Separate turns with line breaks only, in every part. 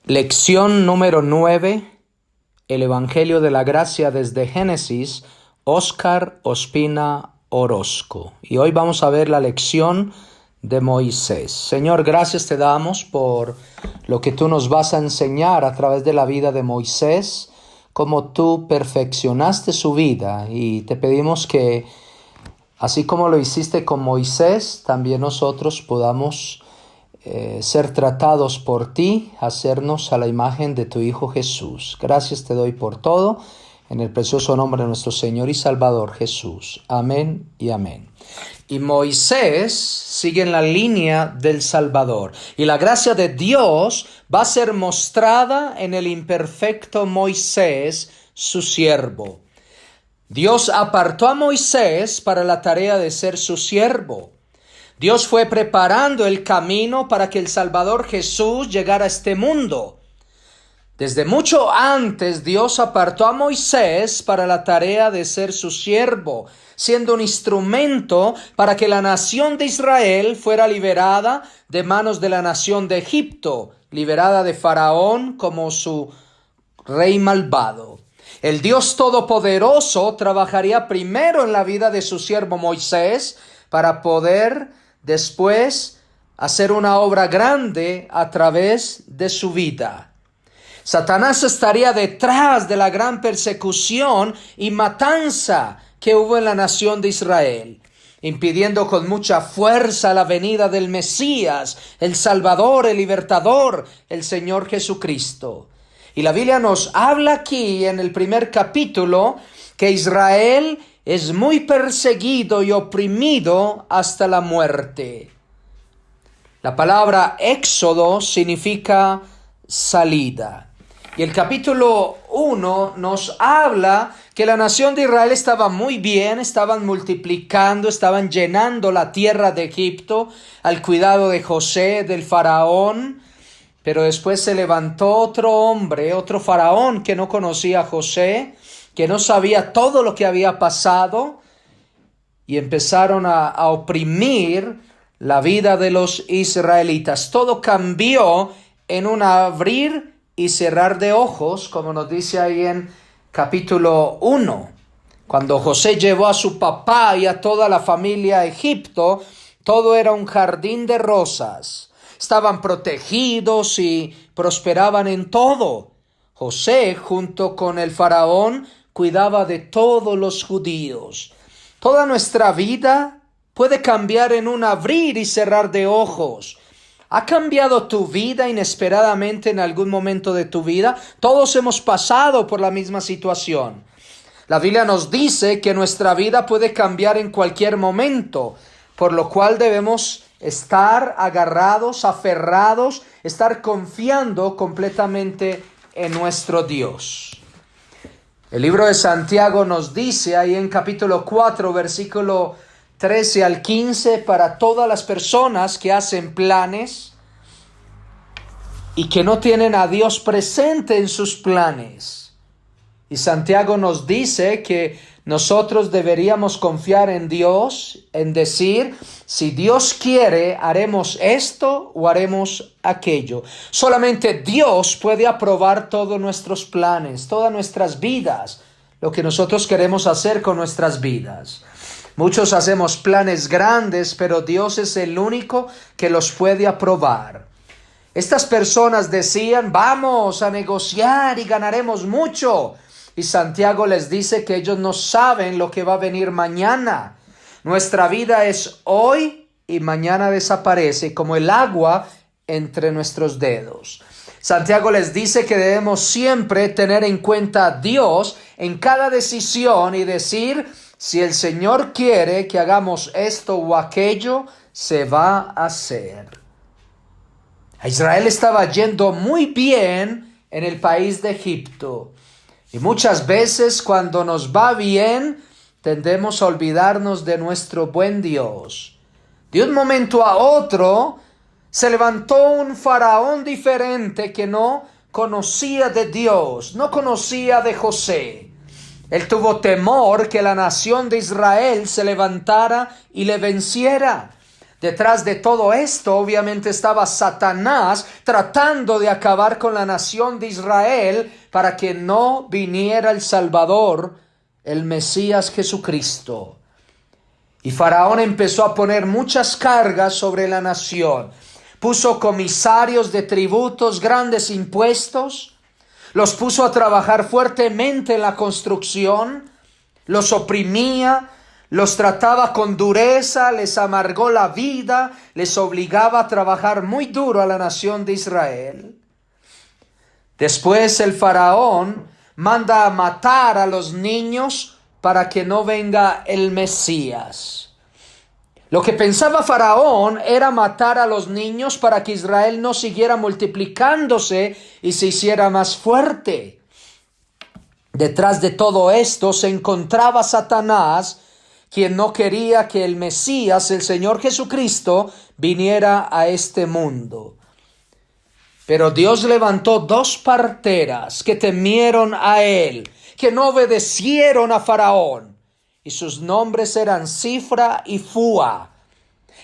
Lección número 9, el Evangelio de la Gracia desde Génesis, Óscar Ospina Orozco. Y hoy vamos a ver la lección de Moisés. Señor, gracias te damos por lo que tú nos vas a enseñar a través de la vida de Moisés, cómo tú perfeccionaste su vida, y te pedimos que, así como lo hiciste con Moisés, también nosotros podamos ser tratados por ti, hacernos a la imagen de tu Hijo Jesús. Gracias te doy por todo, en el precioso nombre de nuestro Señor y Salvador Jesús. Amén y amén. Y Moisés sigue en la línea del Salvador, y la gracia de Dios va a ser mostrada en el imperfecto Moisés, su siervo. Dios apartó a Moisés para la tarea de ser su siervo. Dios fue preparando el camino para que el Salvador Jesús llegara a este mundo. Desde mucho antes, Dios apartó a Moisés para la tarea de ser su siervo, siendo un instrumento para que la nación de Israel fuera liberada de manos de la nación de Egipto, liberada de Faraón como su rey malvado. El Dios Todopoderoso trabajaría primero en la vida de su siervo Moisés para poder después hacer una obra grande a través de su vida. Satanás estaría detrás de la gran persecución y matanza que hubo en la nación de Israel, impidiendo con mucha fuerza la venida del Mesías, el Salvador, el Libertador, el Señor Jesucristo. Y la Biblia nos habla aquí en el primer capítulo que Israel es muy perseguido y oprimido hasta la muerte. La palabra éxodo significa salida. Y el capítulo 1 nos habla que la nación de Israel estaba muy bien, estaban multiplicando, estaban llenando la tierra de Egipto al cuidado de José, del faraón. Pero después se levantó otro hombre, otro faraón que no conocía a José, que no sabía todo lo que había pasado, y empezaron a oprimir la vida de los israelitas. Todo cambió en un abrir y cerrar de ojos, como nos dice ahí en capítulo 1. Cuando José llevó a su papá y a toda la familia a Egipto, todo era un jardín de rosas. Estaban protegidos y prosperaban en todo. José, junto con el faraón, cuidaba de todos los judíos. Toda nuestra vida puede cambiar en un abrir y cerrar de ojos. ¿Ha cambiado tu vida inesperadamente en algún momento de tu vida? Todos hemos pasado por la misma situación. La Biblia nos dice que nuestra vida puede cambiar en cualquier momento, por lo cual debemos estar agarrados, aferrados, estar confiando completamente en nuestro Dios. El libro de Santiago nos dice ahí en capítulo 4, versículo 13 al 15, para todas las personas que hacen planes y que no tienen a Dios presente en sus planes. Y Santiago nos dice que nosotros deberíamos confiar en Dios, en decir, si Dios quiere, haremos esto o haremos aquello. Solamente Dios puede aprobar todos nuestros planes, todas nuestras vidas, lo que nosotros queremos hacer con nuestras vidas. Muchos hacemos planes grandes, pero Dios es el único que los puede aprobar. Estas personas decían, vamos a negociar y ganaremos mucho. Y Santiago les dice que ellos no saben lo que va a venir mañana. Nuestra vida es hoy y mañana desaparece como el agua entre nuestros dedos. Santiago les dice que debemos siempre tener en cuenta a Dios en cada decisión y decir, si el Señor quiere que hagamos esto o aquello, se va a hacer. A Israel estaba yendo muy bien en el país de Egipto. Y muchas veces cuando nos va bien, tendemos a olvidarnos de nuestro buen Dios. De un momento a otro, se levantó un faraón diferente que no conocía de Dios, no conocía de José. Él tuvo temor que la nación de Israel se levantara y le venciera. Detrás de todo esto, obviamente, estaba Satanás tratando de acabar con la nación de Israel para que no viniera el Salvador, el Mesías Jesucristo. Y Faraón empezó a poner muchas cargas sobre la nación. Puso comisarios de tributos, grandes impuestos, los puso a trabajar fuertemente en la construcción, los oprimía, los trataba con dureza, les amargó la vida, les obligaba a trabajar muy duro a la nación de Israel. Después el faraón manda a matar a los niños para que no venga el Mesías. Lo que pensaba Faraón era matar a los niños para que Israel no siguiera multiplicándose y se hiciera más fuerte. Detrás de todo esto se encontraba Satanás, quien no quería que el Mesías, el Señor Jesucristo, viniera a este mundo. Pero Dios levantó dos parteras que temieron a él, que no obedecieron a Faraón. Y sus nombres eran Cifra y Fua.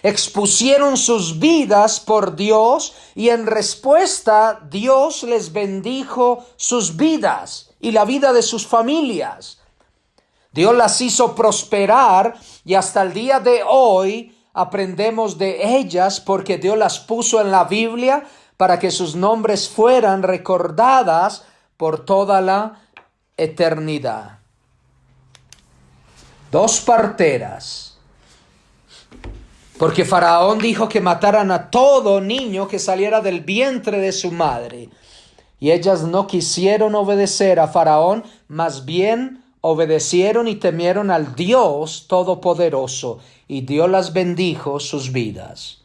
Expusieron sus vidas por Dios y en respuesta Dios les bendijo sus vidas y la vida de sus familias. Dios las hizo prosperar y hasta el día de hoy aprendemos de ellas porque Dios las puso en la Biblia para que sus nombres fueran recordadas por toda la eternidad. Dos parteras, porque Faraón dijo que mataran a todo niño que saliera del vientre de su madre, y ellas no quisieron obedecer a Faraón, más bien obedecieron y temieron al Dios Todopoderoso, y Dios las bendijo sus vidas.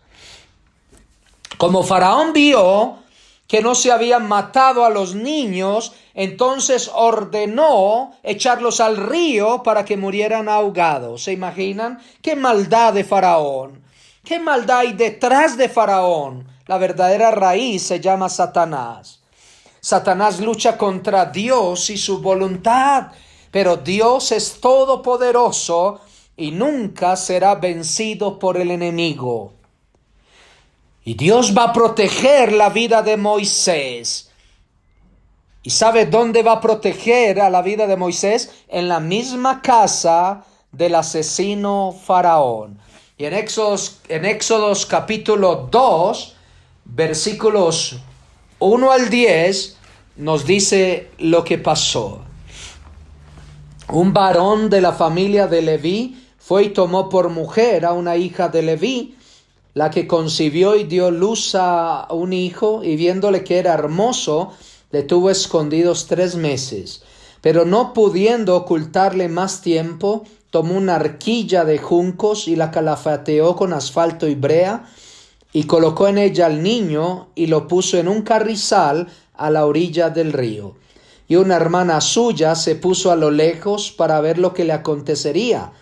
Como Faraón vio que no se habían matado a los niños, entonces ordenó echarlos al río para que murieran ahogados. ¿Se imaginan? ¡Qué maldad de Faraón! ¡Qué maldad hay detrás de Faraón! La verdadera raíz se llama Satanás. Satanás lucha contra Dios y su voluntad, pero Dios es todopoderoso y nunca será vencido por el enemigo. Y Dios va a proteger la vida de Moisés. ¿Y sabe dónde va a proteger a la vida de Moisés? En la misma casa del asesino Faraón. Y en Éxodos capítulo 2, versículos 1 al 10, nos dice lo que pasó. Un varón de la familia de Leví fue y tomó por mujer a una hija de Leví, la que concibió y dio luz a un hijo, y viéndole que era hermoso, le tuvo escondidos 3 meses. Pero no pudiendo ocultarle más tiempo, tomó una arquilla de juncos y la calafateó con asfalto y brea, y colocó en ella al niño y lo puso en un carrizal a la orilla del río. Y una hermana suya se puso a lo lejos para ver lo que le acontecería.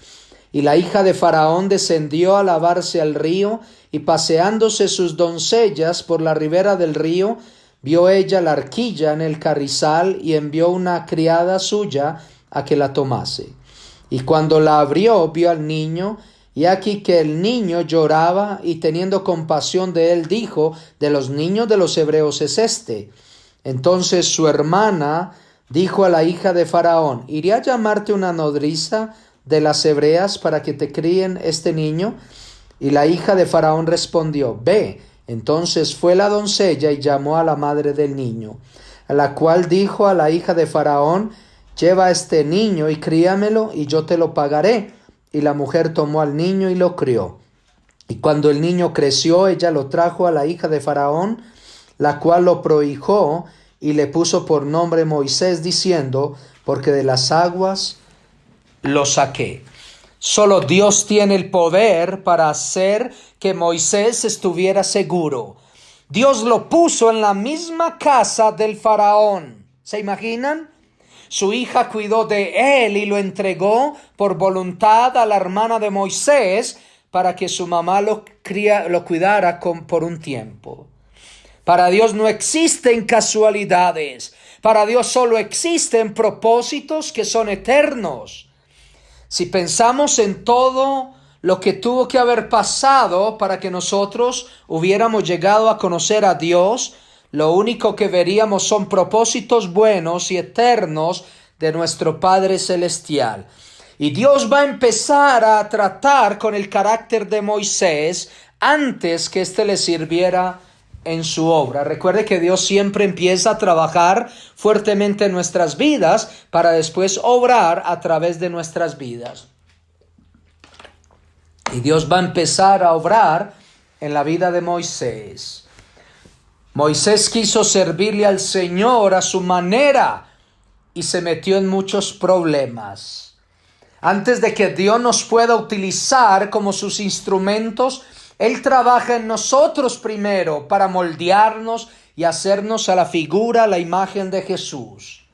Y la hija de Faraón descendió a lavarse al río, y paseándose sus doncellas por la ribera del río, vio ella la arquilla en el carrizal y envió una criada suya a que la tomase. Y cuando la abrió, vio al niño, y aquí que el niño lloraba, y teniendo compasión de él, dijo: de los niños de los hebreos es este. Entonces su hermana dijo a la hija de Faraón: ¿iré a llamarte una nodriza de las hebreas para que te críen este niño? Y la hija de Faraón respondió: ve. Entonces fue la doncella y llamó a la madre del niño, a la cual dijo a la hija de Faraón: lleva a este niño y críamelo, y yo te lo pagaré. Y la mujer tomó al niño y lo crió. Y cuando el niño creció, ella lo trajo a la hija de Faraón, la cual lo prohijó y le puso por nombre Moisés, diciendo: porque de las aguas lo saqué. Solo Dios tiene el poder para hacer que Moisés estuviera seguro. Dios lo puso en la misma casa del faraón. ¿Se imaginan? Su hija cuidó de él y lo entregó por voluntad a la hermana de Moisés para que su mamá lo cuidara por un tiempo. Para Dios no existen casualidades. Para Dios solo existen propósitos que son eternos. Si pensamos en todo lo que tuvo que haber pasado para que nosotros hubiéramos llegado a conocer a Dios, lo único que veríamos son propósitos buenos y eternos de nuestro Padre Celestial. Y Dios va a empezar a tratar con el carácter de Moisés antes que éste le sirviera en su obra. Recuerde que Dios siempre empieza a trabajar fuertemente en nuestras vidas para después obrar a través de nuestras vidas. Y Dios va a empezar a obrar en la vida de Moisés. Moisés quiso servirle al Señor a su manera y se metió en muchos problemas. Antes de que Dios nos pueda utilizar como sus instrumentos, Él trabaja en nosotros primero para moldearnos y hacernos a la figura, a la imagen de Jesús.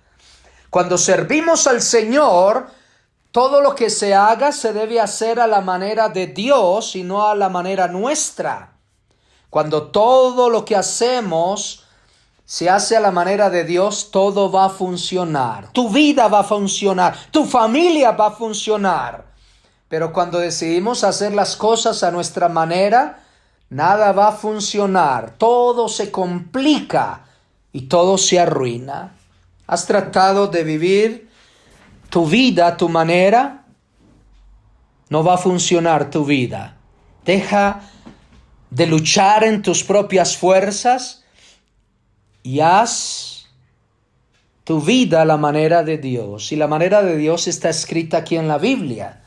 Cuando servimos al Señor, todo lo que se haga se debe hacer a la manera de Dios y no a la manera nuestra. Cuando todo lo que hacemos se hace a la manera de Dios, todo va a funcionar. Tu vida va a funcionar, tu familia va a funcionar. Pero cuando decidimos hacer las cosas a nuestra manera, nada va a funcionar. Todo se complica y todo se arruina. ¿Has tratado de vivir tu vida a tu manera? No va a funcionar tu vida. Deja de luchar en tus propias fuerzas y haz tu vida a la manera de Dios. Y la manera de Dios está escrita aquí en la Biblia.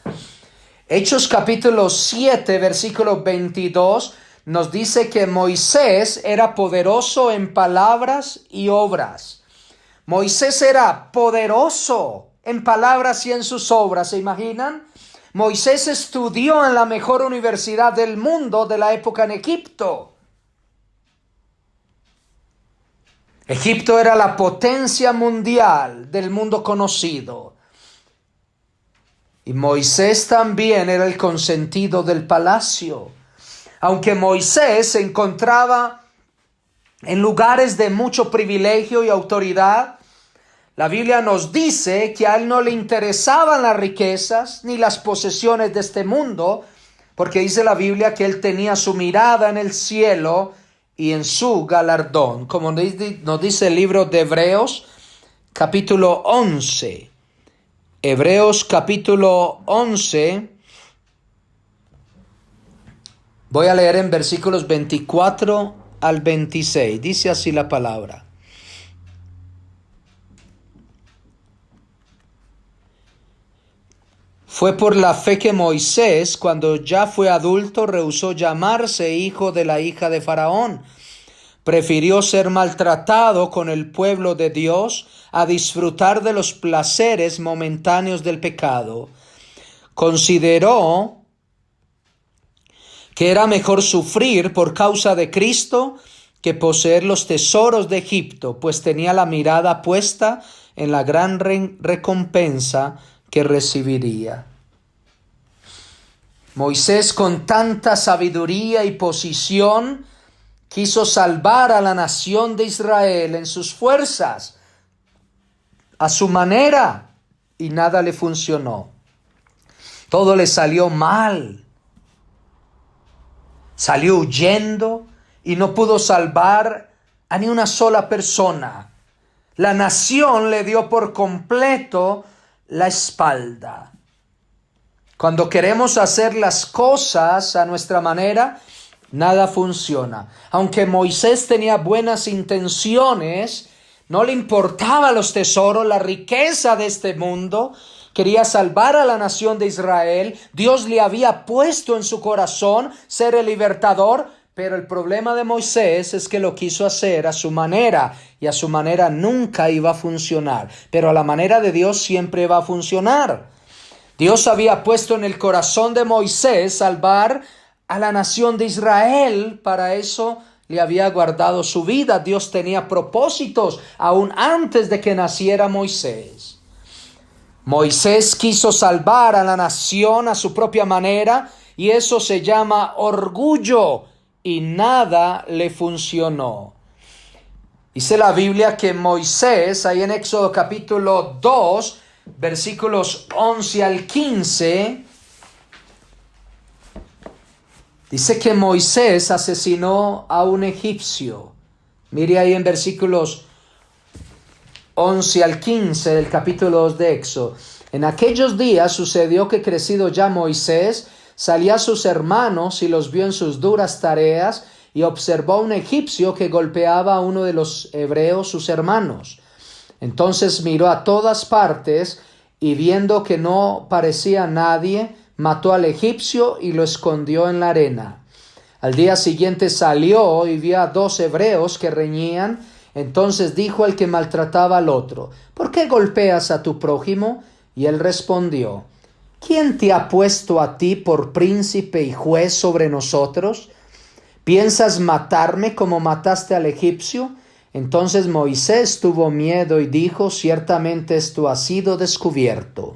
Hechos capítulo 7, versículo 22, nos dice que Moisés era poderoso en palabras y obras. Moisés era poderoso en palabras y en sus obras, ¿se imaginan? Moisés estudió en la mejor universidad del mundo de la época en Egipto. Egipto era la potencia mundial del mundo conocido. Y Moisés también era el consentido del palacio. Aunque Moisés se encontraba en lugares de mucho privilegio y autoridad, la Biblia nos dice que a él no le interesaban las riquezas ni las posesiones de este mundo, porque dice la Biblia que él tenía su mirada en el cielo y en su galardón, como nos dice el libro de Hebreos, capítulo 11. Hebreos capítulo 11, voy a leer en versículos 24 al 26, dice así la palabra. Fue por la fe que Moisés, cuando ya fue adulto, rehusó llamarse hijo de la hija de Faraón. Prefirió ser maltratado con el pueblo de Dios a disfrutar de los placeres momentáneos del pecado. Consideró que era mejor sufrir por causa de Cristo que poseer los tesoros de Egipto, pues tenía la mirada puesta en la gran recompensa que recibiría. Moisés, con tanta sabiduría y posición, quiso salvar a la nación de Israel en sus fuerzas, a su manera, y nada le funcionó. Todo le salió mal. Salió huyendo y no pudo salvar a ni una sola persona. La nación le dio por completo la espalda. Cuando queremos hacer las cosas a nuestra manera, nada funciona. Aunque Moisés tenía buenas intenciones, no le importaba los tesoros, la riqueza de este mundo. Quería salvar a la nación de Israel. Dios le había puesto en su corazón ser el libertador, pero el problema de Moisés es que lo quiso hacer a su manera, y a su manera nunca iba a funcionar. Pero a la manera de Dios siempre va a funcionar. Dios había puesto en el corazón de Moisés salvar a la nación de Israel. Para eso le había guardado su vida. Dios tenía propósitos aún antes de que naciera Moisés. Moisés quiso salvar a la nación a su propia manera, y eso se llama orgullo, y nada le funcionó. Dice la Biblia que Moisés, ahí en Éxodo capítulo 2, versículos 11 al 15, Dice que Moisés asesinó a un egipcio. Mire ahí en versículos 11 al 15 del capítulo 2 de Éxodo. En aquellos días sucedió que, crecido ya Moisés, salía a sus hermanos y los vio en sus duras tareas, y observó a un egipcio que golpeaba a uno de los hebreos, sus hermanos. Entonces miró a todas partes, y viendo que no parecía nadie, mató al egipcio y lo escondió en la arena. Al día siguiente salió y vio a 2 hebreos que reñían. Entonces dijo el que maltrataba al otro: ¿por qué golpeas a tu prójimo? Y él respondió: ¿quién te ha puesto a ti por príncipe y juez sobre nosotros? ¿Piensas matarme como mataste al egipcio? Entonces Moisés tuvo miedo y dijo: ciertamente esto ha sido descubierto.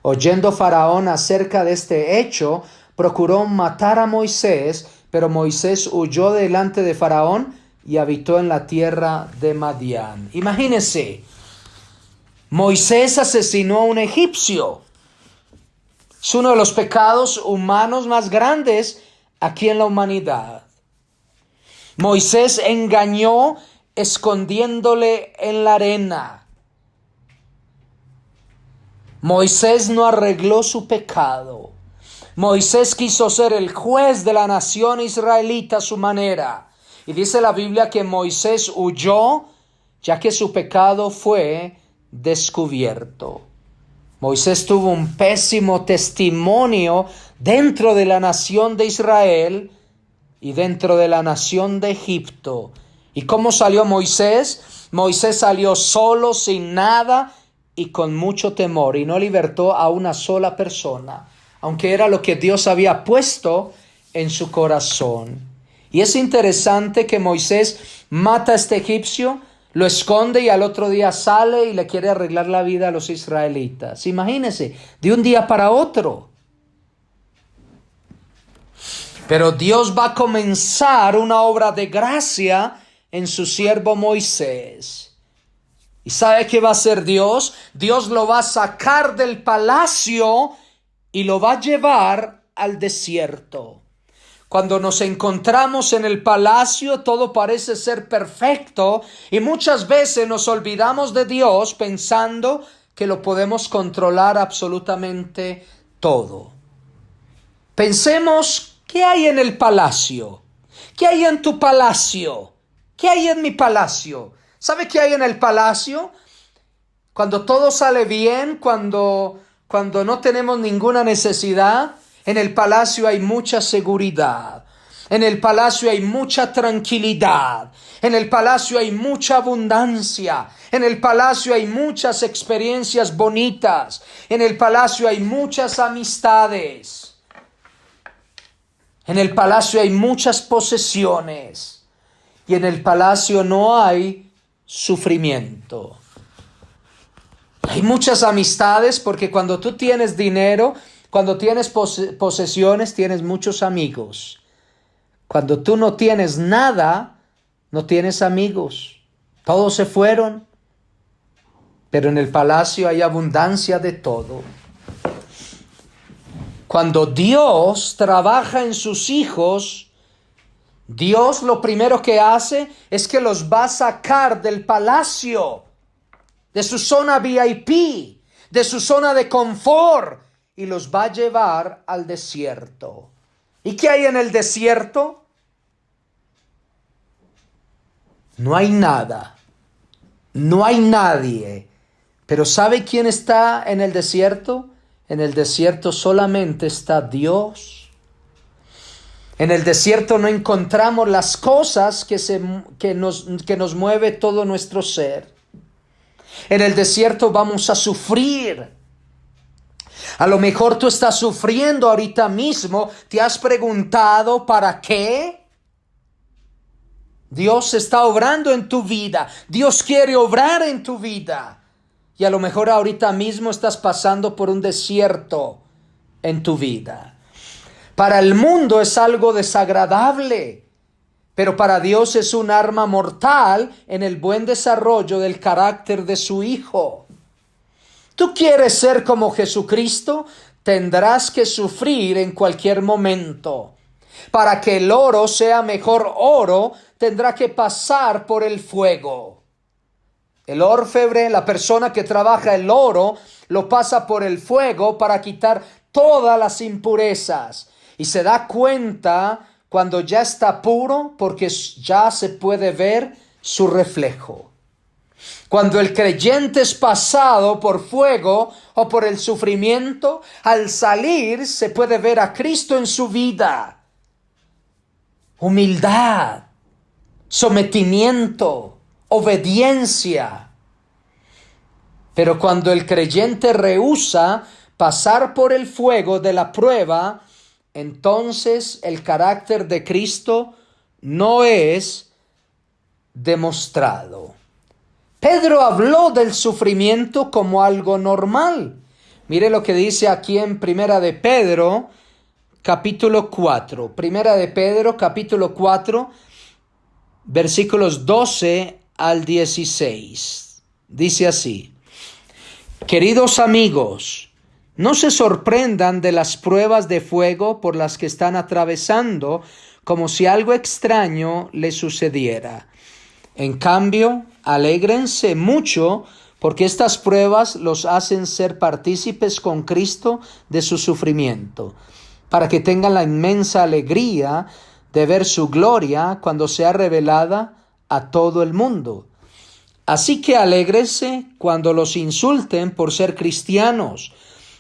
Oyendo Faraón acerca de este hecho, procuró matar a Moisés, pero Moisés huyó delante de Faraón y habitó en la tierra de Madián. Imagínense, Moisés asesinó a un egipcio. Es uno de los pecados humanos más grandes aquí en la humanidad. Moisés engañó escondiéndole en la arena. Moisés no arregló su pecado. Moisés quiso ser el juez de la nación israelita a su manera. Y dice la Biblia que Moisés huyó, ya que su pecado fue descubierto. Moisés tuvo un pésimo testimonio dentro de la nación de Israel y dentro de la nación de Egipto. ¿Y cómo salió Moisés? Moisés salió solo, sin nada y con mucho temor, y no libertó a una sola persona, aunque era lo que Dios había puesto en su corazón. Y es interesante que Moisés mata a este egipcio, lo esconde y al otro día sale y le quiere arreglar la vida a los israelitas. Imagínense, de un día para otro. Pero Dios va a comenzar una obra de gracia en su siervo Moisés. ¿Y sabe qué va a hacer Dios? Dios lo va a sacar del palacio y lo va a llevar al desierto. Cuando nos encontramos en el palacio, todo parece ser perfecto y muchas veces nos olvidamos de Dios pensando que lo podemos controlar absolutamente todo. Pensemos, ¿qué hay en el palacio? ¿Qué hay en tu palacio? ¿Qué hay en mi palacio? ¿Sabe qué hay en el palacio? Cuando todo sale bien, cuando no tenemos ninguna necesidad, en el palacio hay mucha seguridad. En el palacio hay mucha tranquilidad. En el palacio hay mucha abundancia. En el palacio hay muchas experiencias bonitas. En el palacio hay muchas amistades. En el palacio hay muchas posesiones. Y en el palacio no hay sufrimiento. Hay muchas amistades porque cuando tú tienes dinero, cuando tienes posesiones, tienes muchos amigos. Cuando tú no tienes nada, no tienes amigos. Todos se fueron. Pero en el palacio hay abundancia de todo. Cuando Dios trabaja en sus hijos, Dios lo primero que hace es que los va a sacar del palacio, de su zona VIP, de su zona de confort, y los va a llevar al desierto. ¿Y qué hay en el desierto? No hay nada, no hay nadie. Pero ¿sabe quién está en el desierto? En el desierto solamente está Dios. En el desierto no encontramos las cosas que nos mueve todo nuestro ser. En el desierto vamos a sufrir. A lo mejor tú estás sufriendo ahorita mismo. ¿Te has preguntado para qué? Dios está obrando en tu vida. Dios quiere obrar en tu vida. Y a lo mejor ahorita mismo estás pasando por un desierto en tu vida. Para el mundo es algo desagradable, pero para Dios es un arma mortal en el buen desarrollo del carácter de su Hijo. ¿Tú quieres ser como Jesucristo? Tendrás que sufrir en cualquier momento. Para que el oro sea mejor oro, tendrá que pasar por el fuego. El orfebre, la persona que trabaja el oro, lo pasa por el fuego para quitar todas las impurezas. Y se da cuenta cuando ya está puro, porque ya se puede ver su reflejo. Cuando el creyente es pasado por fuego o por el sufrimiento, al salir se puede ver a Cristo en su vida. Humildad, sometimiento, obediencia. Pero cuando el creyente rehúsa pasar por el fuego de la prueba, entonces el carácter de Cristo no es demostrado. Pedro habló del sufrimiento como algo normal. Mire lo que dice aquí en Primera de Pedro, capítulo 4. Primera de Pedro, capítulo 4, versículos 12 al 16. Dice así: Queridos amigos, no se sorprendan de las pruebas de fuego por las que están atravesando, como si algo extraño les sucediera. En cambio, alégrense mucho porque estas pruebas los hacen ser partícipes con Cristo de su sufrimiento, para que tengan la inmensa alegría de ver su gloria cuando sea revelada a todo el mundo. Así que alégrense cuando los insulten por ser cristianos,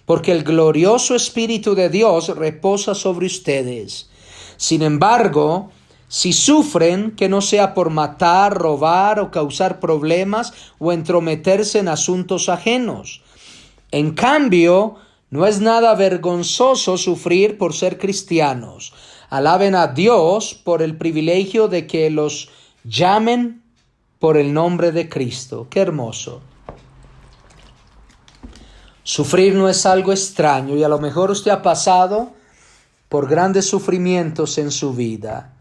porque el glorioso Espíritu de Dios reposa sobre ustedes. Sin embargo, si sufren, que no sea por matar, robar o causar problemas o entrometerse en asuntos ajenos. En cambio, no es nada vergonzoso sufrir por ser cristianos. Alaben a Dios por el privilegio de que los llamen por el nombre de Cristo. ¡Qué hermoso! Sufrir no es algo extraño y a lo mejor usted ha pasado por grandes sufrimientos en su vida.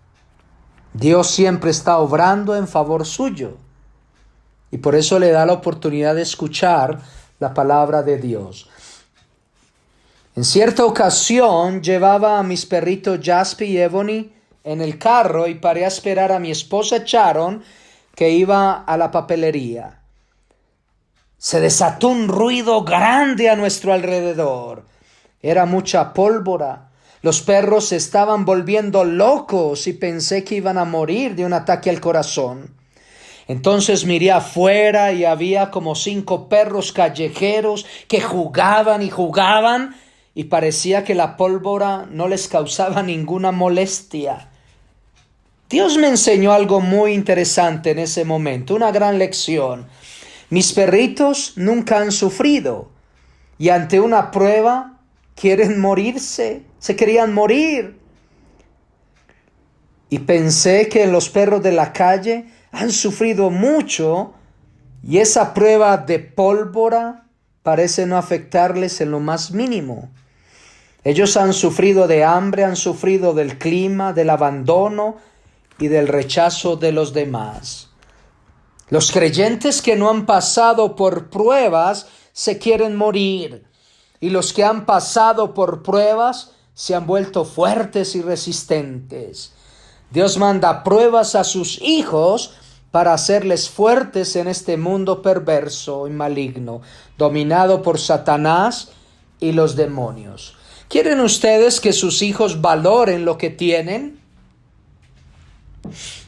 Dios siempre está obrando en favor suyo y por eso le da la oportunidad de escuchar la palabra de Dios. En cierta ocasión llevaba a mis perritos Jasper y Ebony en el carro y paré a esperar a mi esposa Sharon, que iba a la papelería. Se desató un ruido grande a nuestro alrededor. Era mucha pólvora. Los perros se estaban volviendo locos y pensé que iban a morir de un ataque al corazón. Entonces miré afuera y había como 5 perros callejeros que jugaban y parecía que la pólvora no les causaba ninguna molestia. Dios me enseñó algo muy interesante en ese momento, una gran lección. Mis perritos nunca han sufrido y ante una prueba quieren morirse, se querían morir. Y pensé que los perros de la calle han sufrido mucho y esa prueba de pólvora parece no afectarles en lo más mínimo. Ellos han sufrido de hambre, han sufrido del clima, del abandono y del rechazo de los demás. Los creyentes que no han pasado por pruebas se quieren morir. Y los que han pasado por pruebas se han vuelto fuertes y resistentes. Dios manda pruebas a sus hijos para hacerles fuertes en este mundo perverso y maligno, dominado por Satanás y los demonios. ¿Quieren ustedes que sus hijos valoren lo que tienen?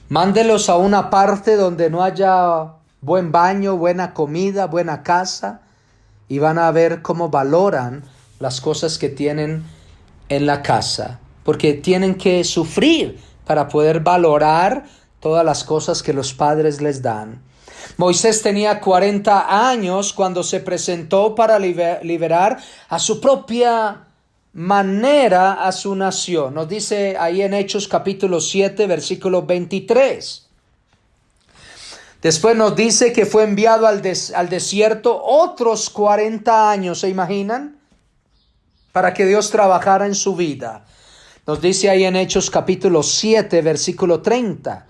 Mándelos a una parte donde no haya buen baño, buena comida, buena casa, y van a ver cómo valoran las cosas que tienen en la casa, porque tienen que sufrir para poder valorar todas las cosas que los padres les dan. Moisés tenía 40 años cuando se presentó para liberar a su propia manera a su nación. Nos dice ahí en Hechos capítulo 7, versículo 23. Después nos dice que fue enviado al desierto otros 40 años, ¿se imaginan? Para que Dios trabajara en su vida. Nos dice ahí en Hechos capítulo 7, versículo 30.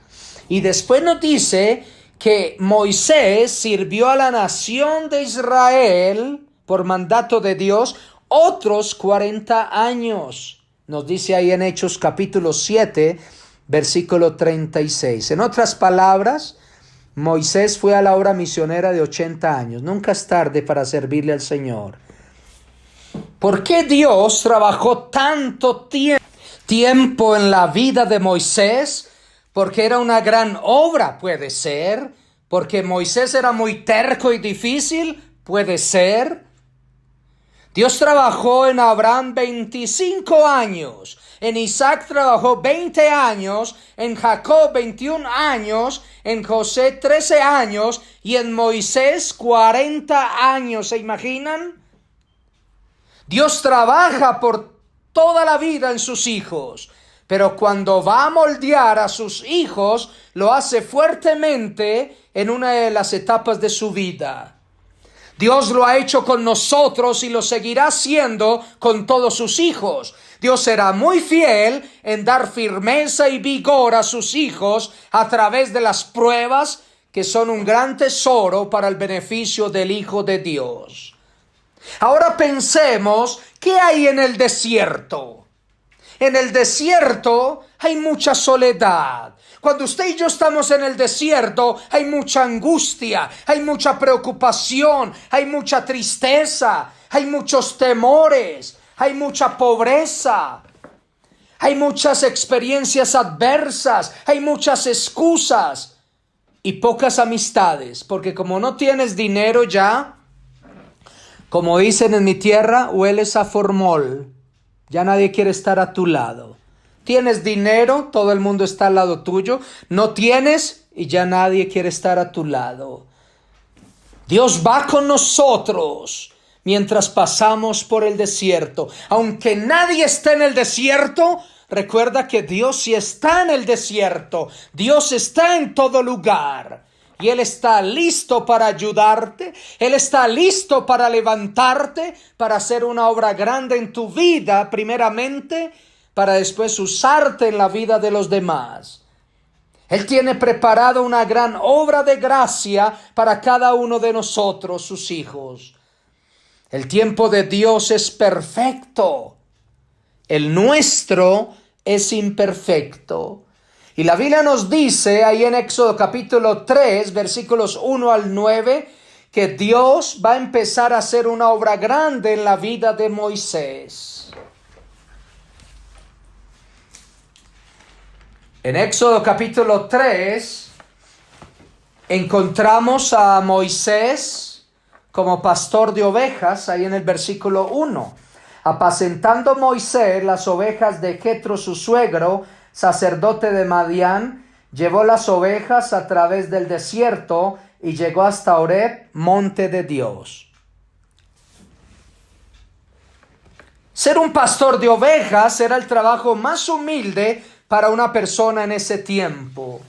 Y después nos dice que Moisés sirvió a la nación de Israel por mandato de Dios otros 40 años. Nos dice ahí en Hechos capítulo 7, versículo 36. En otras palabras, Moisés fue a la obra misionera de 80 años. Nunca es tarde para servirle al Señor. ¿Por qué Dios trabajó tanto tiempo en la vida de Moisés? Porque era una gran obra, puede ser. Porque Moisés era muy terco y difícil, puede ser. Dios trabajó en Abraham 25 años, en Isaac trabajó 20 años, en Jacob 21 años, en José 13 años y en Moisés 40 años. ¿Se imaginan? Dios trabaja por toda la vida en sus hijos, pero cuando va a moldear a sus hijos, lo hace fuertemente en una de las etapas de su vida. Dios lo ha hecho con nosotros y lo seguirá haciendo con todos sus hijos. Dios será muy fiel en dar firmeza y vigor a sus hijos a través de las pruebas que son un gran tesoro para el beneficio del Hijo de Dios. Ahora pensemos, ¿qué hay en el desierto? En el desierto hay mucha soledad. Cuando usted y yo estamos en el desierto, hay mucha angustia, hay mucha preocupación, hay mucha tristeza, hay muchos temores, hay mucha pobreza, hay muchas experiencias adversas, hay muchas excusas y pocas amistades, porque como no tienes dinero ya, como dicen en mi tierra, hueles a formol, ya nadie quiere estar a tu lado. Tienes dinero, todo el mundo está al lado tuyo. No tienes y ya nadie quiere estar a tu lado. Dios va con nosotros mientras pasamos por el desierto. Aunque nadie esté en el desierto, recuerda que Dios sí está en el desierto. Dios está en todo lugar. Y Él está listo para ayudarte. Él está listo para levantarte, para hacer una obra grande en tu vida, primeramente, para después usarte en la vida de los demás. Él tiene preparado una gran obra de gracia para cada uno de nosotros, sus hijos. El tiempo de Dios es perfecto. El nuestro es imperfecto. Y la Biblia nos dice ahí en Éxodo capítulo 3, versículos 1 al 9, que Dios va a empezar a hacer una obra grande en la vida de Moisés. En Éxodo capítulo 3 encontramos a Moisés como pastor de ovejas, ahí en el versículo 1. Apacentando Moisés las ovejas de Jetro su suegro, sacerdote de Madián, llevó las ovejas a través del desierto y llegó hasta Horeb, monte de Dios. Ser un pastor de ovejas era el trabajo más humilde para una persona en ese tiempo.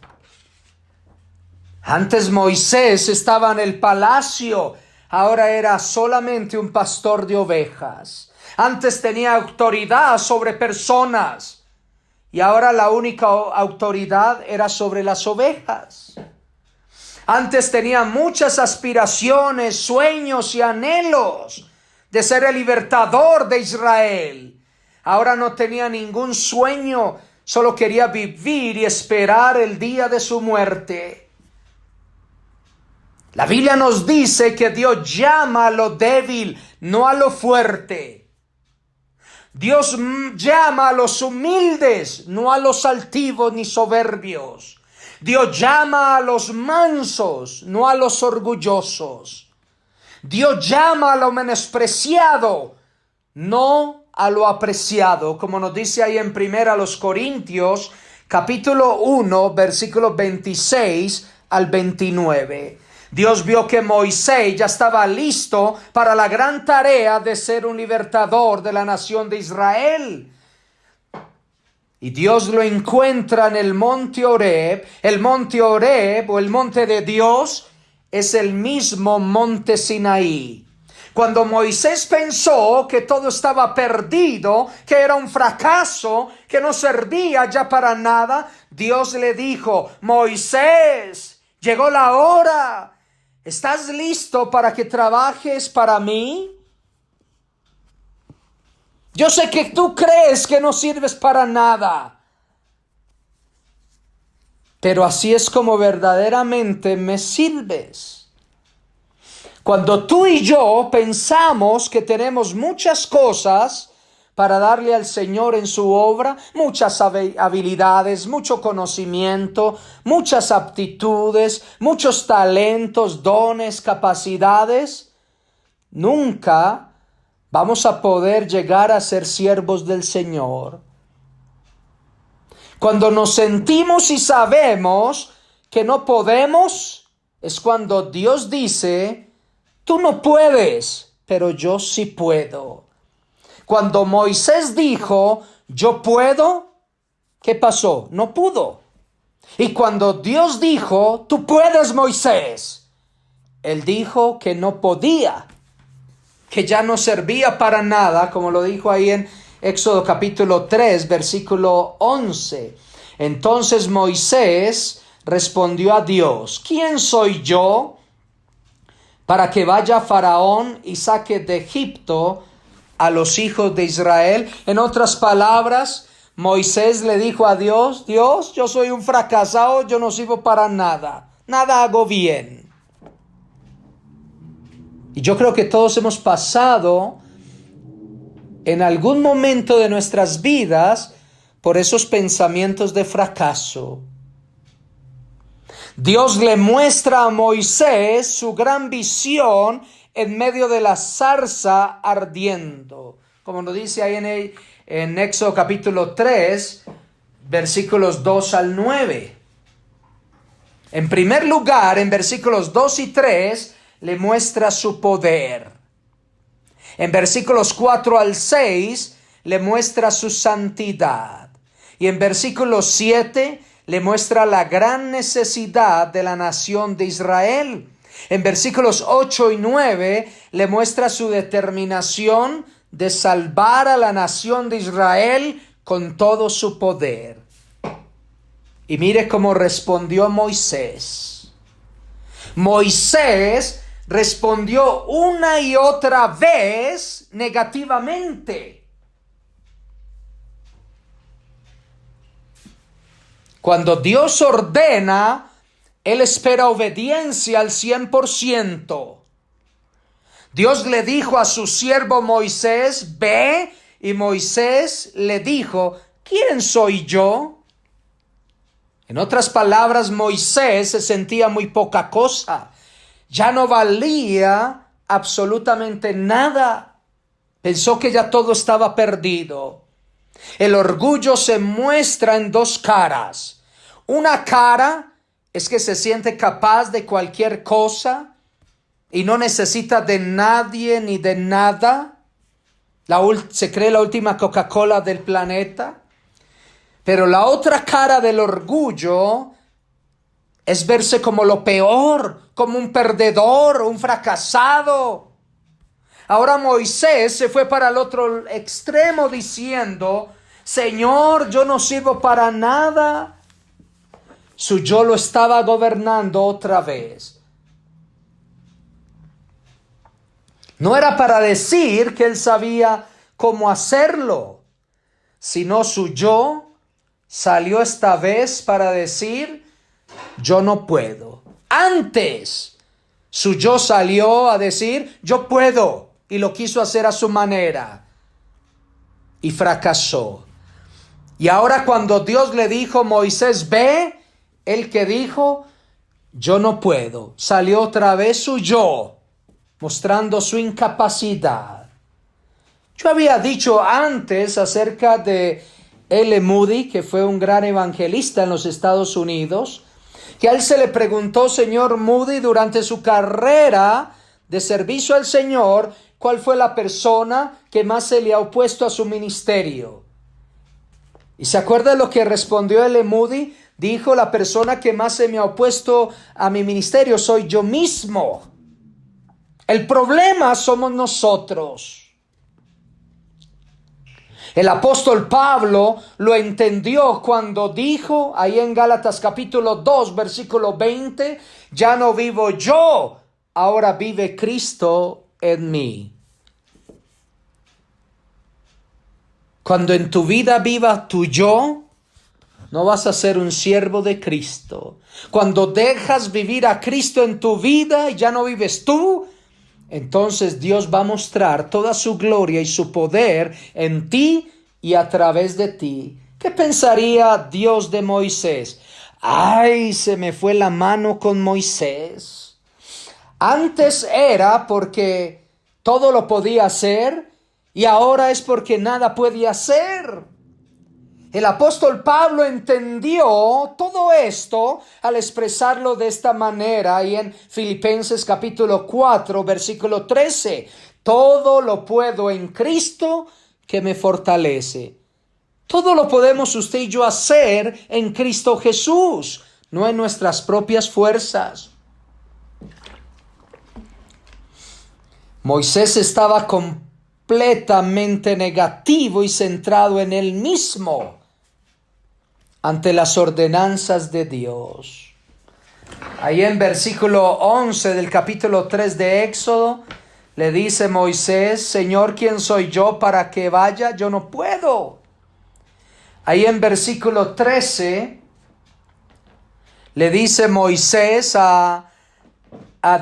Antes Moisés estaba en el palacio, ahora era solamente un pastor de ovejas. Antes tenía autoridad sobre personas y ahora la única autoridad era sobre las ovejas. Antes tenía muchas aspiraciones, sueños y anhelos de ser el libertador de Israel. Ahora no tenía ningún sueño, solo quería vivir y esperar el día de su muerte. La Biblia nos dice que Dios llama a lo débil, no a lo fuerte. Dios llama a los humildes, no a los altivos ni soberbios. Dios llama a los mansos, no a los orgullosos. Dios llama a lo menospreciado, no a lo apreciado, como nos dice ahí en 1 Corintios, capítulo 1, versículos 26 al 29. Dios vio que Moisés ya estaba listo para la gran tarea de ser un libertador de la nación de Israel. Y Dios lo encuentra en el monte Horeb. El monte Horeb o el monte de Dios es el mismo monte Sinaí. Cuando Moisés pensó que todo estaba perdido, que era un fracaso, que no servía ya para nada, Dios le dijo: Moisés, llegó la hora. ¿Estás listo para que trabajes para mí? Yo sé que tú crees que no sirves para nada. Pero así es como verdaderamente me sirves. Cuando tú y yo pensamos que tenemos muchas cosas para darle al Señor en su obra, muchas habilidades, mucho conocimiento, muchas aptitudes, muchos talentos, dones, capacidades, nunca vamos a poder llegar a ser siervos del Señor. Cuando nos sentimos y sabemos que no podemos, es cuando Dios dice, tú no puedes, pero yo sí puedo. Cuando Moisés dijo, yo puedo, ¿qué pasó? No pudo. Y cuando Dios dijo, tú puedes, Moisés, él dijo que no podía, que ya no servía para nada, como lo dijo ahí en Éxodo capítulo 3, versículo 11. Entonces Moisés respondió a Dios, ¿quién soy yo para que vaya Faraón y saque de Egipto a los hijos de Israel? En otras palabras, Moisés le dijo a Dios, Dios, yo soy un fracasado, yo no sirvo para nada, nada hago bien. Y yo creo que todos hemos pasado en algún momento de nuestras vidas por esos pensamientos de fracaso. Dios le muestra a Moisés su gran visión en medio de la zarza ardiendo. Como nos dice ahí en Éxodo capítulo 3, versículos 2 al 9. En primer lugar, en versículos 2 y 3, le muestra su poder. En versículos 4 al 6, le muestra su santidad. Y en versículo 7, le muestra la gran necesidad de la nación de Israel. En versículos 8 y 9, le muestra su determinación de salvar a la nación de Israel con todo su poder. Y mire cómo respondió Moisés. Moisés respondió una y otra vez negativamente. Cuando Dios ordena, Él espera obediencia al 100%. Dios le dijo a su siervo Moisés, ve, y Moisés le dijo, ¿quién soy yo? En otras palabras, Moisés se sentía muy poca cosa. Ya no valía absolutamente nada. Pensó que ya todo estaba perdido. El orgullo se muestra en dos caras. Una cara es que se siente capaz de cualquier cosa y no necesita de nadie ni de nada. Se cree la última Coca-Cola del planeta. Pero la otra cara del orgullo es verse como lo peor, como un perdedor, un fracasado. Ahora Moisés se fue para el otro extremo diciendo, Señor, yo no sirvo para nada. Su yo lo estaba gobernando otra vez. No era para decir que él sabía cómo hacerlo, sino su yo salió esta vez para decir, yo no puedo. Antes, su yo salió a decir, yo puedo, y lo quiso hacer a su manera, y fracasó. Y ahora cuando Dios le dijo, Moisés, ve, él que dijo, yo no puedo, salió otra vez su yo, mostrando su incapacidad. Yo había dicho antes acerca de L. Moody, que fue un gran evangelista en los Estados Unidos, que a él se le preguntó, señor Moody, durante su carrera de servicio al Señor, ¿cuál fue la persona que más se le ha opuesto a su ministerio? ¿Y se acuerda lo que respondió L. Moody? Dijo, la persona que más se me ha opuesto a mi ministerio soy yo mismo. El problema somos nosotros. El apóstol Pablo lo entendió cuando dijo, ahí en Gálatas capítulo 2, versículo 20, ya no vivo yo, ahora vive Cristo en mí. Cuando en tu vida viva tu yo, no vas a ser un siervo de Cristo. Cuando dejas vivir a Cristo en tu vida y ya no vives tú, entonces Dios va a mostrar toda su gloria y su poder en ti y a través de ti. ¿Qué pensaría Dios de Moisés? ¡Ay, se me fue la mano con Moisés! Antes era porque todo lo podía hacer y ahora es porque nada puede hacer. El apóstol Pablo entendió todo esto al expresarlo de esta manera y en Filipenses capítulo 4 versículo 13. Todo lo puedo en Cristo que me fortalece. Todo lo podemos usted y yo hacer en Cristo Jesús, no en nuestras propias fuerzas. Moisés estaba completamente negativo y centrado en él mismo ante las ordenanzas de Dios. Ahí en versículo 11 del capítulo 3 de Éxodo, le dice Moisés: Señor, ¿quién soy yo para que vaya? Yo no puedo. Ahí en versículo 13, le dice Moisés a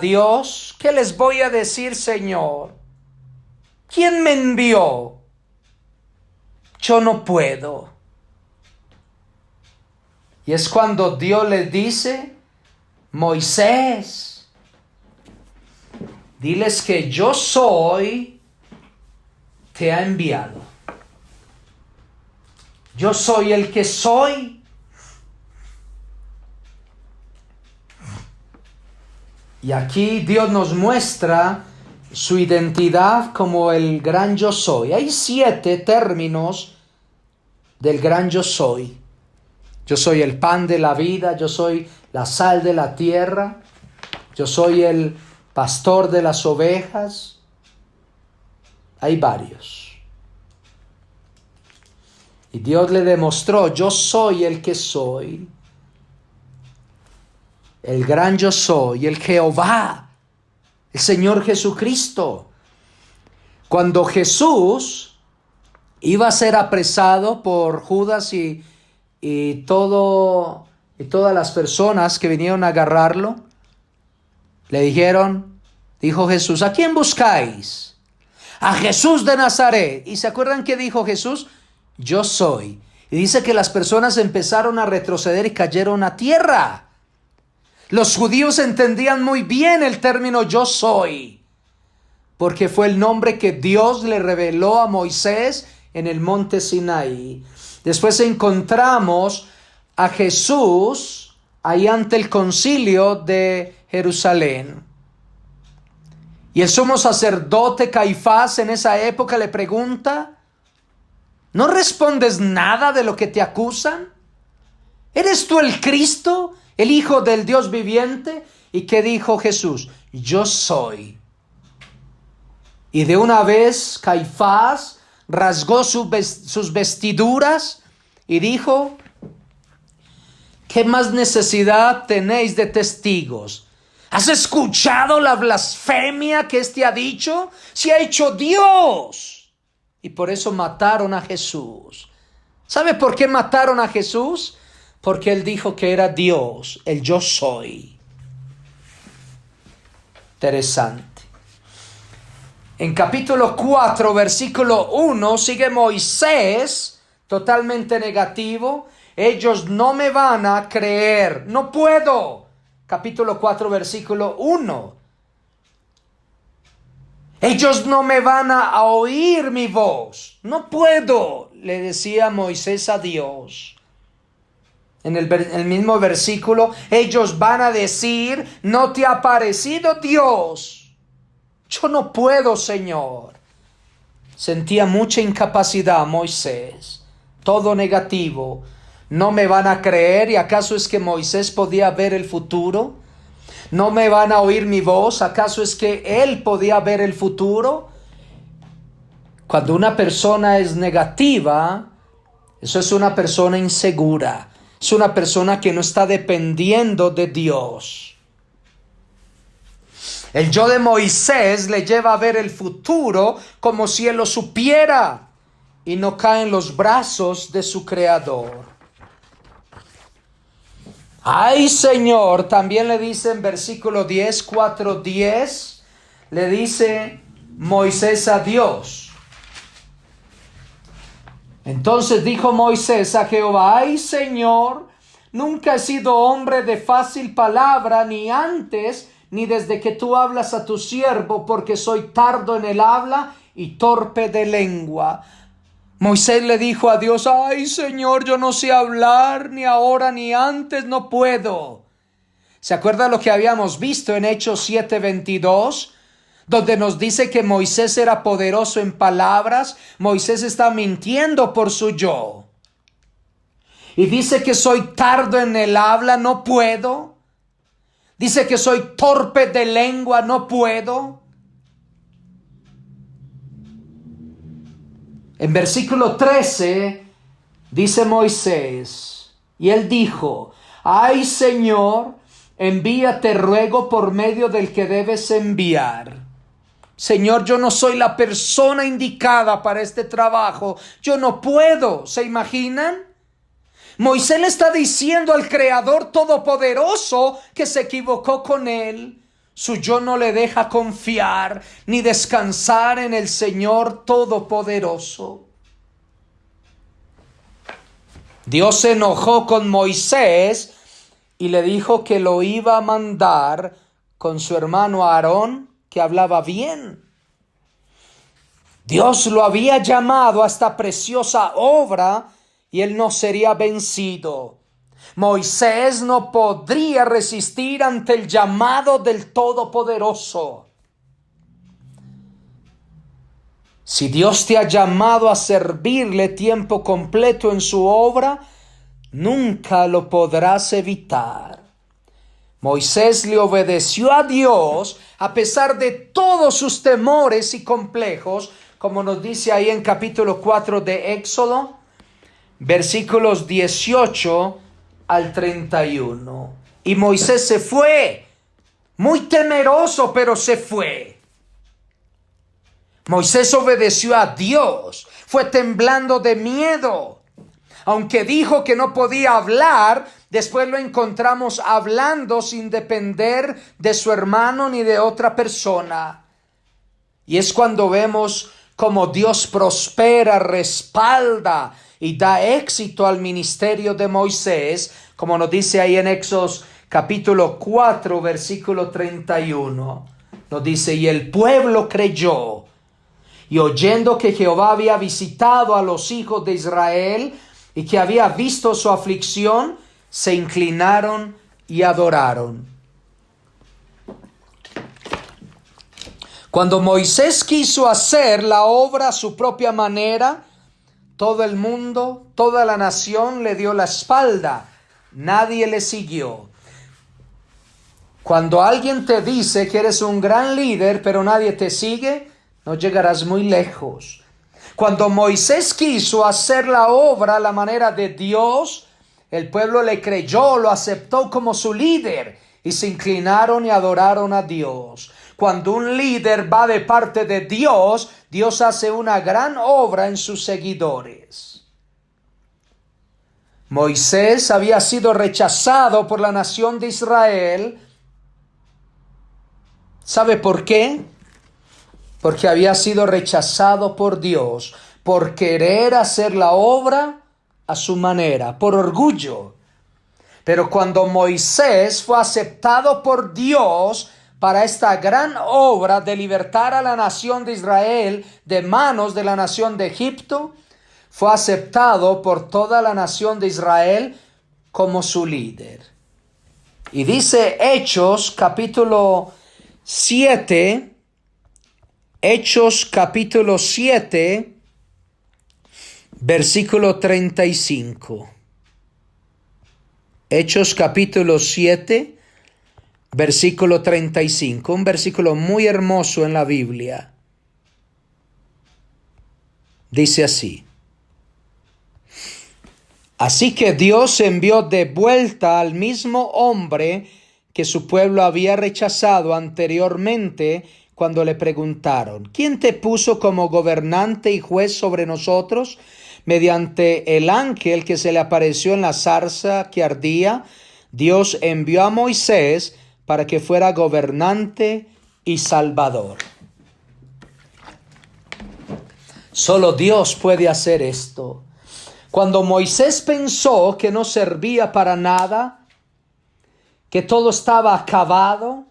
Dios: ¿qué les voy a decir, Señor? ¿Quién me envió? Yo no puedo. Y es cuando Dios le dice: Moisés, diles que yo soy, te ha enviado. Yo soy el que soy. Y aquí Dios nos muestra su identidad como el gran yo soy. Hay 7 términos del gran yo soy. Yo soy el pan de la vida, yo soy la sal de la tierra, yo soy el pastor de las ovejas. Hay varios. Y Dios le demostró: yo soy el que soy. El gran yo soy, el Jehová, el Señor Jesucristo. Cuando Jesús iba a ser apresado por Judas y todas las personas que vinieron a agarrarlo, le dijo Jesús: ¿a quién buscáis? A Jesús de Nazaret. ¿Y se acuerdan qué dijo Jesús? Yo soy. Y dice que las personas empezaron a retroceder y cayeron a tierra. Los judíos entendían muy bien el término yo soy, porque fue el nombre que Dios le reveló a Moisés en el monte Sinaí. Después encontramos a Jesús ahí ante el concilio de Jerusalén. Y el sumo sacerdote Caifás en esa época le pregunta: ¿no respondes nada de lo que te acusan? ¿Eres tú el Cristo, el Hijo del Dios viviente? ¿Y qué dijo Jesús? Yo soy. Y de una vez Caifás rasgó sus vestiduras y dijo: ¿qué más necesidad tenéis de testigos? ¿Has escuchado la blasfemia que éste ha dicho? ¡Se ha hecho Dios! Y por eso mataron a Jesús. ¿Sabe por qué mataron a Jesús? Porque él dijo que era Dios, el yo soy. Interesante. En capítulo 4, versículo 1, sigue Moisés totalmente negativo. Ellos no me van a creer, no puedo. Capítulo 4, versículo 1. Ellos no me van a oír mi voz, no puedo, le decía Moisés a Dios. En el mismo versículo, ellos van a decir: ¿no te ha parecido Dios? Yo no puedo, Señor. Sentía mucha incapacidad Moisés, todo negativo. ¿No me van a creer? ¿Y acaso es que Moisés podía ver el futuro? ¿No me van a oír mi voz? ¿Acaso es que él podía ver el futuro? Cuando una persona es negativa, eso es una persona insegura. Es una persona que no está dependiendo de Dios. El yo de Moisés le lleva a ver el futuro como si él lo supiera. y no cae en los brazos de su Creador. ¡Ay, Señor! También le dice en versículo 10, 4:10, le dice Moisés a Dios. Entonces dijo Moisés a Jehová: ¡Ay, Señor! Nunca he sido hombre de fácil palabra, ni antes, ni desde que tú hablas a tu siervo, porque soy tardo en el habla y torpe de lengua. Moisés le dijo a Dios: ¡ay, Señor, yo no sé hablar, ni ahora ni antes, no puedo! ¿Se acuerda lo que habíamos visto en Hechos 7:22? Donde nos dice que Moisés era poderoso en palabras. Moisés está mintiendo por su yo. Y dice que soy tardo en el habla, no puedo. Dice que soy torpe de lengua, no puedo. En versículo 13 dice Moisés, y él dijo: ¡ay, Señor, envíate ruego por medio del que debes enviar! Señor, yo no soy la persona indicada para este trabajo. Yo no puedo. ¿Se imaginan? Moisés le está diciendo al Creador Todopoderoso que se equivocó con él. Su yo no le deja confiar ni descansar en el Señor Todopoderoso. Dios se enojó con Moisés y le dijo que lo iba a mandar con su hermano Aarón, que hablaba bien. Dios lo había llamado a esta preciosa obra y él no sería vencido. Moisés no podría resistir ante el llamado del Todopoderoso. Si Dios te ha llamado a servirle tiempo completo en su obra, nunca lo podrás evitar. Moisés le obedeció a Dios a pesar de todos sus temores y complejos, como nos dice ahí en capítulo 4 de Éxodo, versículos 18 al 31. Y Moisés se fue, muy temeroso, pero se fue. Moisés obedeció a Dios, fue temblando de miedo. Aunque dijo que no podía hablar, después lo encontramos hablando sin depender de su hermano ni de otra persona. Y es cuando vemos cómo Dios prospera, respalda y da éxito al ministerio de Moisés, como nos dice ahí en Éxodo capítulo 4, versículo 31. Nos dice: y el pueblo creyó, y oyendo que Jehová había visitado a los hijos de Israel y que había visto su aflicción, se inclinaron y adoraron. Cuando Moisés quiso hacer la obra a su propia manera, todo el mundo, toda la nación le dio la espalda. Nadie le siguió. Cuando alguien te dice que eres un gran líder, pero nadie te sigue, no llegarás muy lejos. Cuando Moisés quiso hacer la obra a la manera de Dios, el pueblo le creyó, lo aceptó como su líder y se inclinaron y adoraron a Dios. Cuando un líder va de parte de Dios, Dios hace una gran obra en sus seguidores. Moisés había sido rechazado por la nación de Israel. ¿Sabe por qué? Porque había sido rechazado por Dios, por querer hacer la obra a su manera, por orgullo. Pero cuando Moisés fue aceptado por Dios para esta gran obra de libertar a la nación de Israel de manos de la nación de Egipto, fue aceptado por toda la nación de Israel como su líder. Y dice Hechos capítulo 7, Hechos capítulo 7, versículo 35. Hechos capítulo 7, versículo 35. Un versículo muy hermoso en la Biblia. Dice así: así que Dios envió de vuelta al mismo hombre que su pueblo había rechazado anteriormente, cuando le preguntaron: ¿quién te puso como gobernante y juez sobre nosotros? Mediante el ángel que se le apareció en la zarza que ardía, Dios envió a Moisés para que fuera gobernante y salvador. Solo Dios puede hacer esto. Cuando Moisés pensó que no servía para nada, que todo estaba acabado,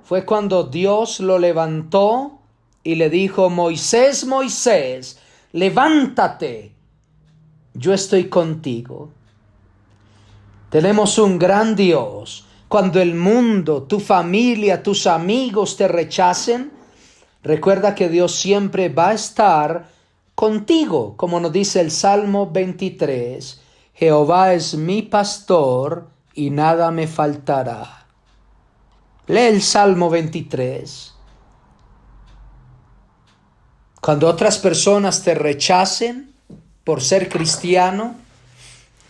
fue cuando Dios lo levantó y le dijo: Moisés, Moisés, levántate, yo estoy contigo. Tenemos un gran Dios. Cuando el mundo, tu familia, tus amigos te rechacen, recuerda que Dios siempre va a estar contigo, como nos dice el Salmo 23, Jehová es mi pastor y nada me faltará. Lee el Salmo 23. Cuando otras personas te rechacen por ser cristiano,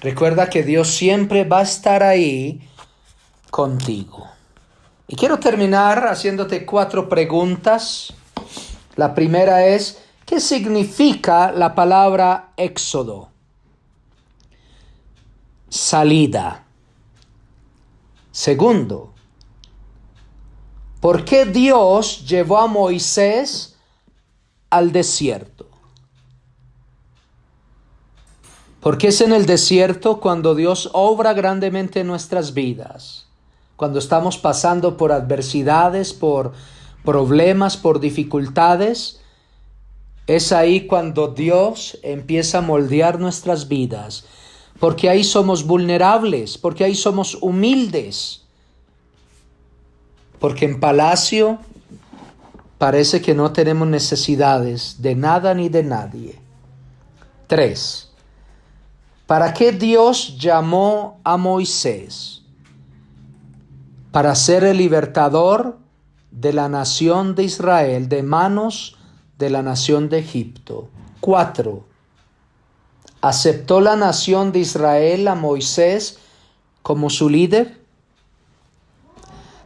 recuerda que Dios siempre va a estar ahí contigo. Y quiero terminar haciéndote 4 preguntas. La primera es: ¿qué significa la palabra éxodo? Salida. Segundo, ¿por qué Dios llevó a Moisés al desierto? Porque es en el desierto cuando Dios obra grandemente en nuestras vidas. Cuando estamos pasando por adversidades, por problemas, por dificultades, es ahí cuando Dios empieza a moldear nuestras vidas. Porque ahí somos vulnerables, porque ahí somos humildes. Porque en palacio parece que no tenemos necesidades de nada ni de nadie. 3. ¿Para qué Dios llamó a Moisés? Para ser el libertador de la nación de Israel, de manos de la nación de Egipto. 4. ¿Aceptó la nación de Israel a Moisés como su líder?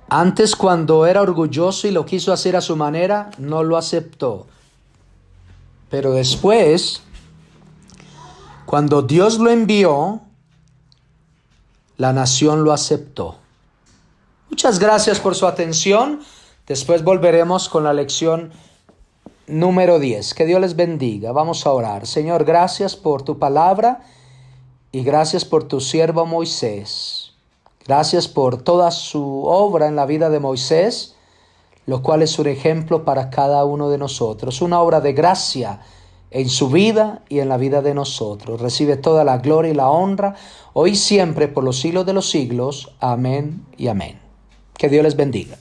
Antes, cuando era orgulloso y lo quiso hacer a su manera, no lo aceptó. Pero después, cuando Dios lo envió, la nación lo aceptó. Muchas gracias por su atención. Después volveremos con la lección número 10. Que Dios les bendiga. Vamos a orar. Señor, gracias por tu palabra y gracias por tu siervo Moisés. Gracias por toda su obra en la vida de Moisés, lo cual es un ejemplo para cada uno de nosotros. Una obra de gracia en su vida y en la vida de nosotros. Recibe toda la gloria y la honra, hoy y siempre, por los siglos de los siglos. Amén y amén. Que Dios les bendiga.